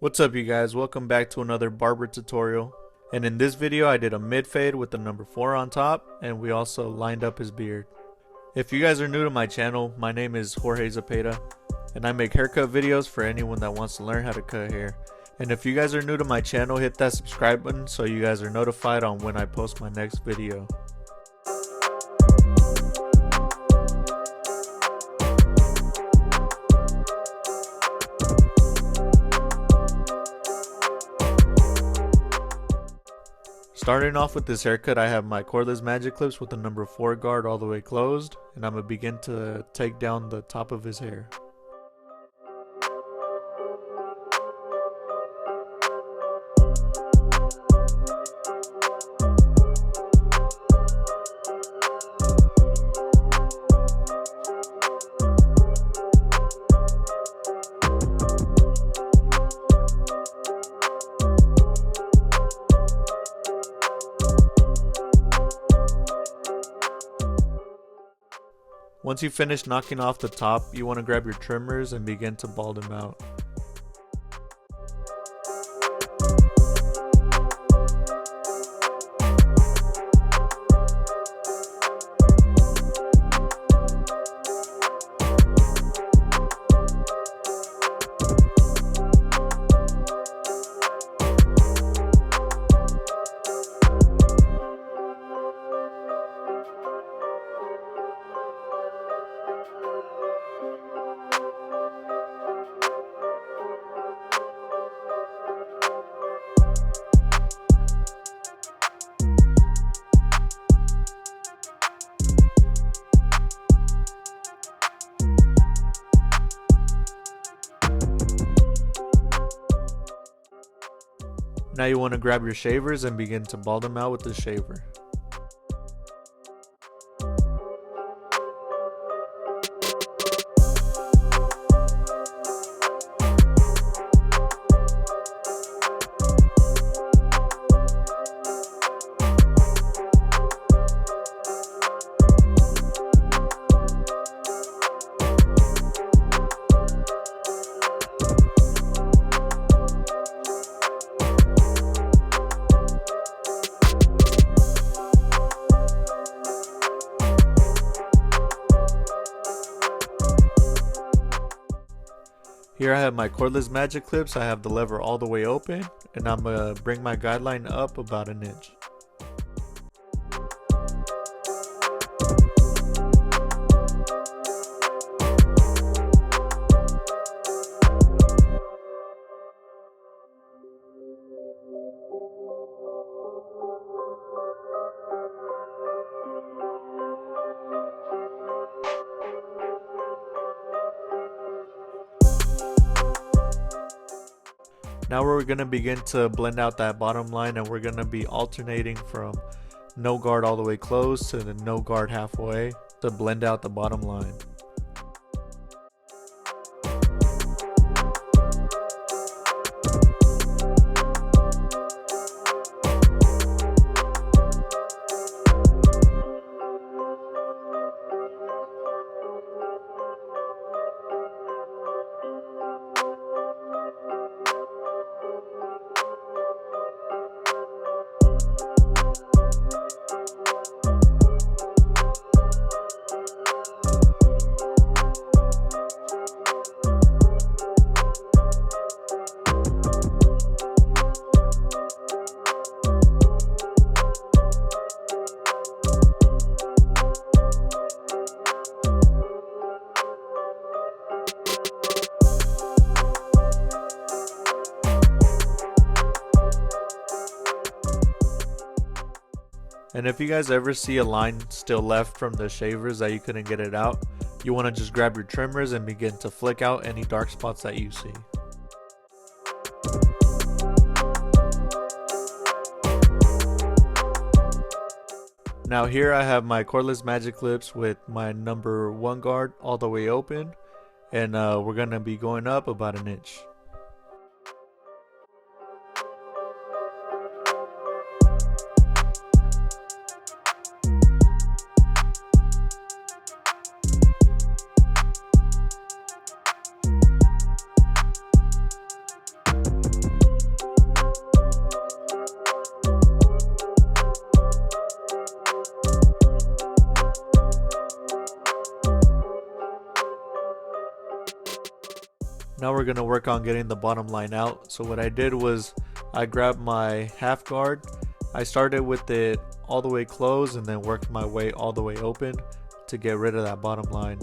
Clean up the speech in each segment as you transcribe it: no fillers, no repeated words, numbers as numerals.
What's up you guys, welcome back to another barber tutorial. And in this video I did a mid fade with the number 4 on top, and we also lined up his beard. If you guys are new to my channel, my name is Jorge Zapeta and I make haircut videos for anyone that wants to learn how to cut hair. And if you guys are new to my channel, hit that subscribe button so you guys are notified on when I post my next video. Starting off with this haircut, I have my cordless magic clips with the number 4 guard all the way closed, and I'm going to begin to take down the top of his hair. Once you finish knocking off the top, you want to grab your trimmers and begin to bald him out. Now you want to grab your shavers and begin to bald them out with the shaver. Here I have my cordless magic clips. I have the lever all the way open, and I'm going to bring my guideline up about an inch. Now we're going to begin to blend out that bottom line, and we're going to be alternating from no guard all the way closed to the no guard halfway to blend out the bottom line. And if you guys ever see a line still left from the shavers that you couldn't get it out, you want to just grab your trimmers and begin to flick out any dark spots that you see. Now here I have my cordless magic clips with my number 1 guard all the way open, and we're going to be going up about an inch. Now we're going to work on getting the bottom line out. So what I did was I grabbed my half guard. I started with it all the way closed and then worked my way all the way open to get rid of that bottom line.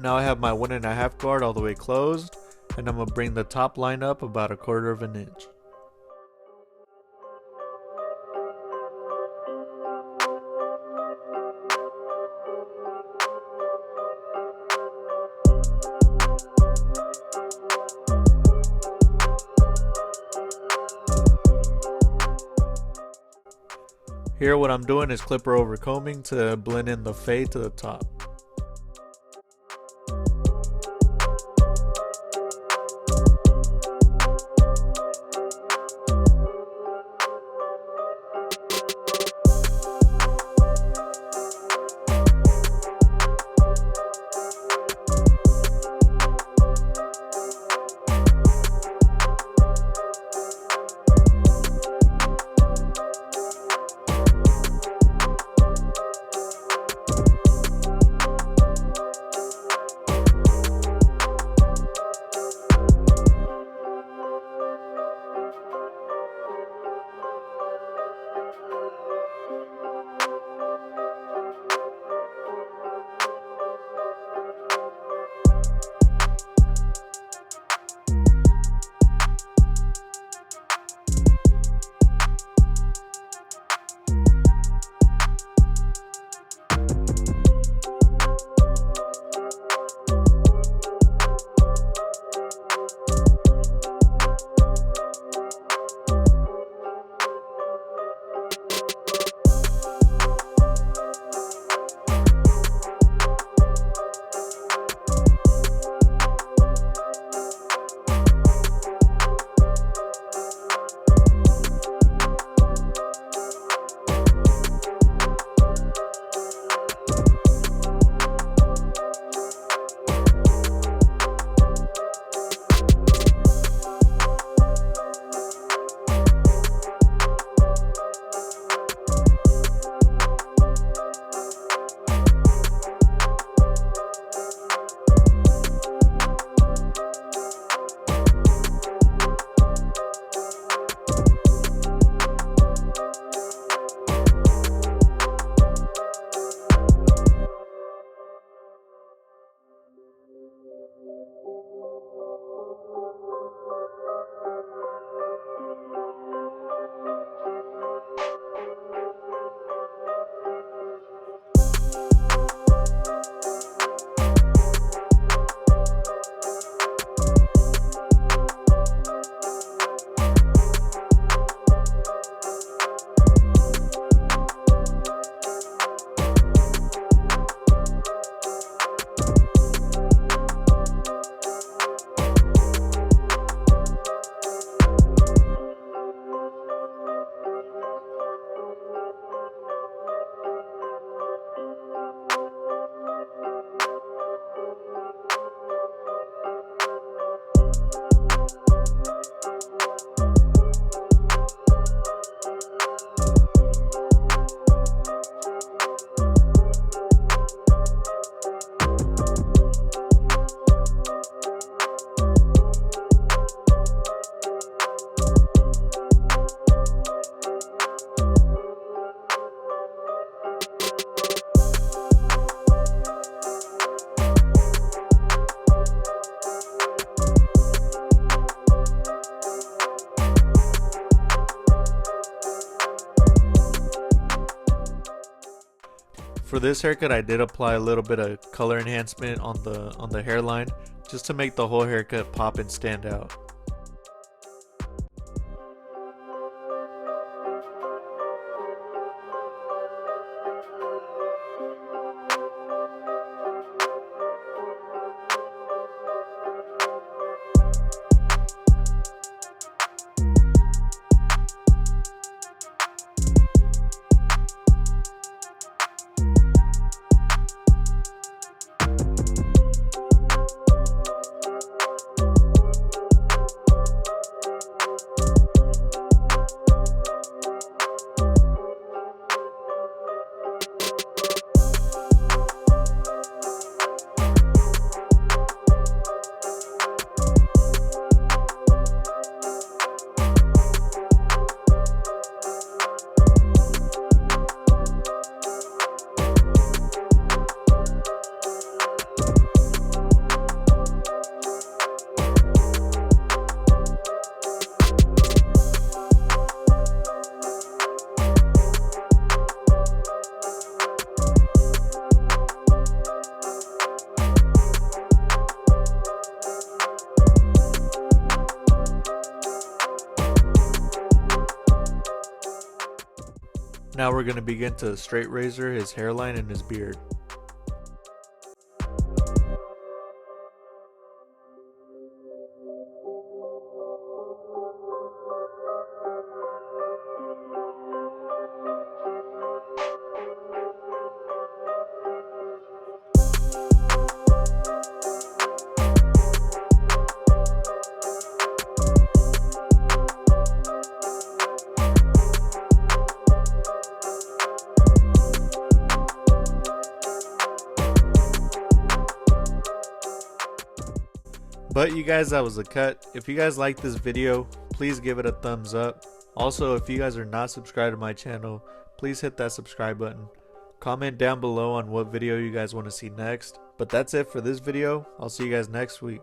Now I have my 1.5 guard all the way closed, and I'm going to bring the top line up about 1/4 of an inch. Here what I'm doing is clipper over combing to blend in the fade to the top. For this haircut, I did apply a little bit of color enhancement on the hairline just to make the whole haircut pop and stand out. Now we're going to begin to straight razor his hairline and his beard. But you guys, that was a cut. If you guys like this video, please give it a thumbs up. Also, if you guys are not subscribed to my channel, please hit that subscribe button. Comment down below on what video you guys want to see next. But that's it for this video. I'll see you guys next week.